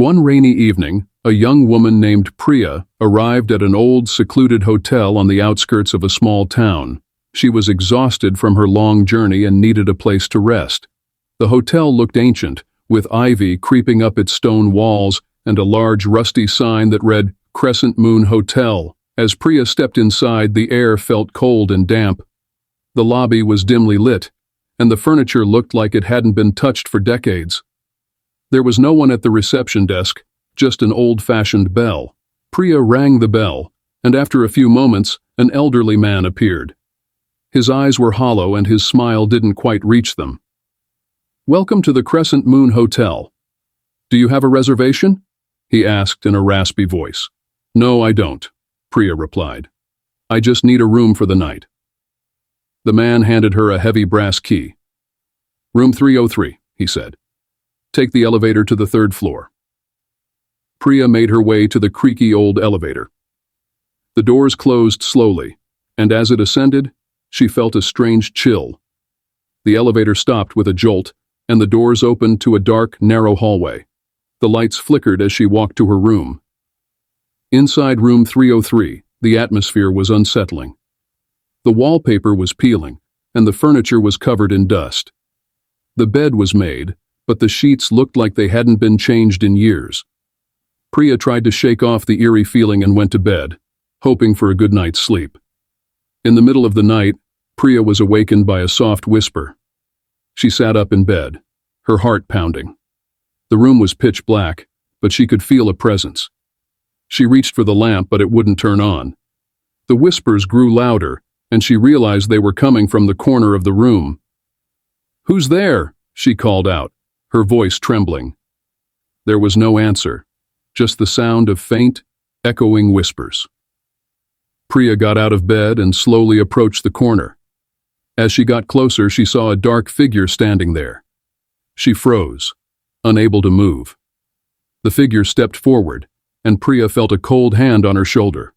One rainy evening, a young woman named Priya arrived at an old, secluded hotel on the outskirts of a small town. She was exhausted from her long journey and needed a place to rest. The hotel looked ancient, with ivy creeping up its stone walls and a large rusty sign that read Crescent Moon Hotel. As Priya stepped inside, the air felt cold and damp. The lobby was dimly lit, and the furniture looked like it hadn't been touched for decades. There was no one at the reception desk, just an old-fashioned bell. Priya rang the bell, and after a few moments, an elderly man appeared. His eyes were hollow and his smile didn't quite reach them. "Welcome to the Crescent Moon Hotel. Do you have a reservation?" he asked in a raspy voice. "No, I don't," Priya replied. "I just need a room for the night." The man handed her a heavy brass key. "Room 303, he said. "Take the elevator to the third floor." Priya made her way to the creaky old elevator. The doors closed slowly, and as it ascended, she felt a strange chill. The elevator stopped with a jolt, and the doors opened to a dark, narrow hallway. The lights flickered as she walked to her room. Inside room 303, the atmosphere was unsettling. The wallpaper was peeling, and the furniture was covered in dust. The bed was made, but the sheets looked like they hadn't been changed in years. Priya tried to shake off the eerie feeling and went to bed, hoping for a good night's sleep. In the middle of the night, Priya was awakened by a soft whisper. She sat up in bed, her heart pounding. The room was pitch black, but she could feel a presence. She reached for the lamp, but it wouldn't turn on. The whispers grew louder, and she realized they were coming from the corner of the room. "Who's there?" she called out, her voice trembling. There was no answer, just the sound of faint, echoing whispers. Priya got out of bed and slowly approached the corner. As she got closer, she saw a dark figure standing there. She froze, unable to move. The figure stepped forward, and Priya felt a cold hand on her shoulder.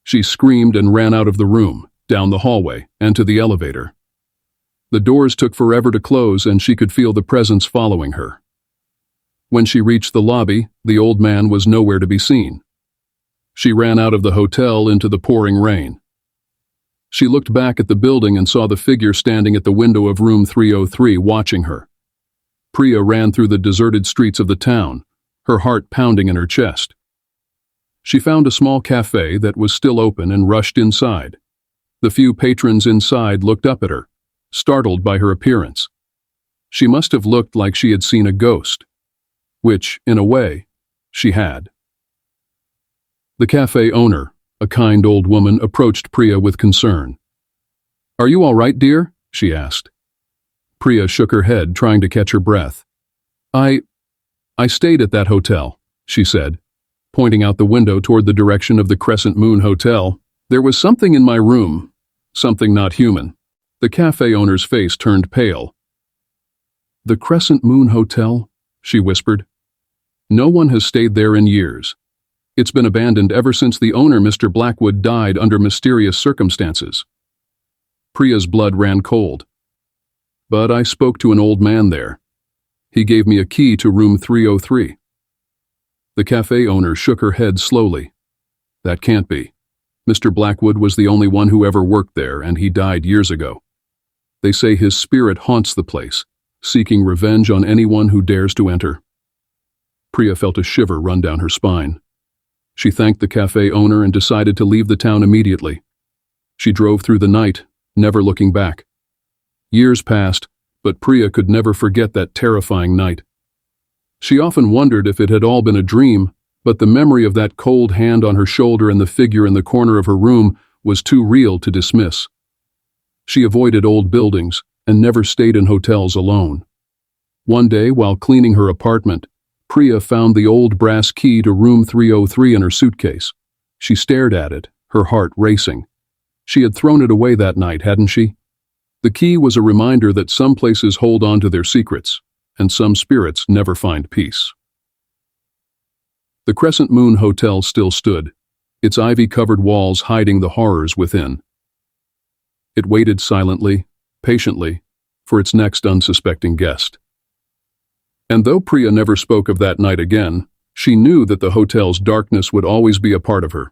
She screamed and ran out of the room, down the hallway, and to the elevator. The doors took forever to close, and she could feel the presence following her. When she reached the lobby, the old man was nowhere to be seen. She ran out of the hotel into the pouring rain. She looked back at the building and saw the figure standing at the window of room 303 watching her. Priya ran through the deserted streets of the town, her heart pounding in her chest. She found a small cafe that was still open and rushed inside. The few patrons inside looked up at her, startled by her appearance. She must have looked like she had seen a ghost, which, in a way, she had. The cafe owner, a kind old woman, approached Priya with concern. "Are you all right, dear?" she asked. Priya shook her head, trying to catch her breath. I stayed at that hotel," she said, pointing out the window toward the direction of the Crescent Moon Hotel. "There was something in my room, something not human." The cafe owner's face turned pale. "The Crescent Moon Hotel?" she whispered. "No one has stayed there in years. It's been abandoned ever since the owner, Mr. Blackwood, died under mysterious circumstances." Priya's blood ran cold. "But I spoke to an old man there. He gave me a key to room 303. The cafe owner shook her head slowly. "That can't be. Mr. Blackwood was the only one who ever worked there, and he died years ago. They say his spirit haunts the place, seeking revenge on anyone who dares to enter." Priya felt a shiver run down her spine. She thanked the cafe owner and decided to leave the town immediately. She drove through the night, never looking back. Years passed, but Priya could never forget that terrifying night. She often wondered if it had all been a dream, but the memory of that cold hand on her shoulder and the figure in the corner of her room was too real to dismiss. She avoided old buildings and never stayed in hotels alone. One day, while cleaning her apartment, Priya found the old brass key to room 303 in her suitcase. She stared at it, her heart racing. She had thrown it away that night, hadn't she? The key was a reminder that some places hold on to their secrets, and some spirits never find peace. The Crescent Moon Hotel still stood, its ivy-covered walls hiding the horrors within. It waited silently, patiently, for its next unsuspecting guest. And though Priya never spoke of that night again, She knew that the hotel's darkness would always be a part of her.